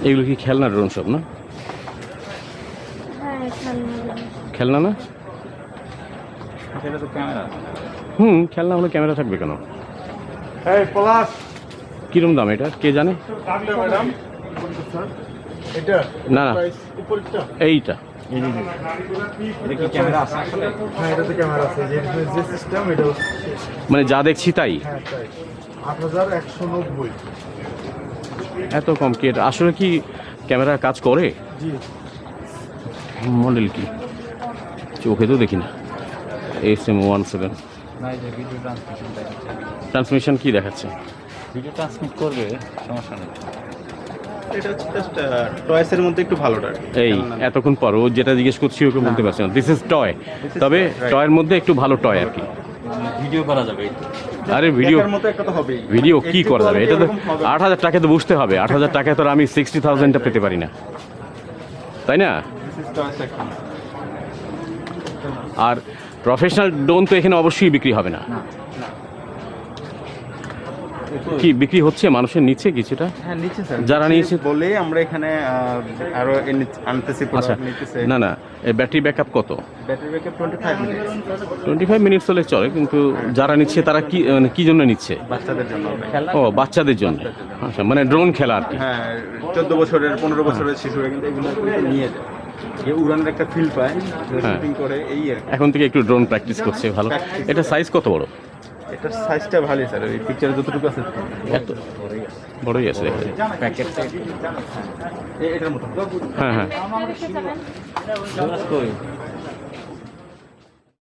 এগুলো কি খেলনা ড্রোন সব না? খেলনা না? খেলনা হলে ক্যামেরা থাকবে কেন? কিরম দাম এটা কে জানে? না না এইটা মানে যা দেখছি তাই 8190 এত কম কি? এটা আসলে কি ক্যামেরা কাজ করে? মডেল কি চোখে তো দেখি না। SM17 ট্রান্সমিশন কি দেখাচ্ছে? ভিডিও ট্রান্সমিট করবে, সমস্যা নেই। এটা হচ্ছে জাস্ট টয়েসের মধ্যে একটু ভালোটা। এই এতক্ষণ পর ও যেটা জিজ্ঞেস করছি ওকে বলতে পারছি না। দিস ইজ টয়, তবে টয়ের মধ্যে একটু ভালো টয় আর কি। ভিডিও করা যাবে। আরে ভিডিও মতো একটা তো হবেই। ভিডিও কি করা যাবে? এটা তো 8000 টাকা তো বুঝতে হবে। 8000 টাকায় তো আমি 60,000টা পেতে পারি না, তাই না? আর প্রফেশনাল ড্রোন তো এখানে অবশ্যই বিক্রি হবে না। কি বিক্রি হচ্ছে মানুষের নিচ্ছে কিছুটা? হ্যাঁ নিচ্ছে স্যার, যারা নিয়েছে বলে আমরা এখানে আরো আনতেছি। আচ্ছা না না ব্যাটারি ব্যাকআপ কত? Battery backup 25 minute. 25 মিনিটস হলে চলে, কিন্তু যারা নিচ্ছে তারা কি মানে কি জন্য নিচ্ছে? বাচ্চাদের জন্য। ও বাচ্চাদের জন্য, আচ্ছা মানে ড্রোন খেলা আর কি। হ্যাঁ 14 বছরের 15 বছরের শিশুরা কিন্তু এগুলো নিয়ে যায়, যে উড়ানের একটা ফিল পায়, শুটিং করে এই আর কি। এখন থেকে একটু ড্রোন প্র্যাকটিস করছে, ভালো। এটা সাইজ কত বড়? এটার সাইজটা ভালোই স্যার, ওই পিকচারে যতটুকু আছে এত বড়ই আছে প্যাকেটটা এটার মতো। হ্যাঁ হ্যাঁ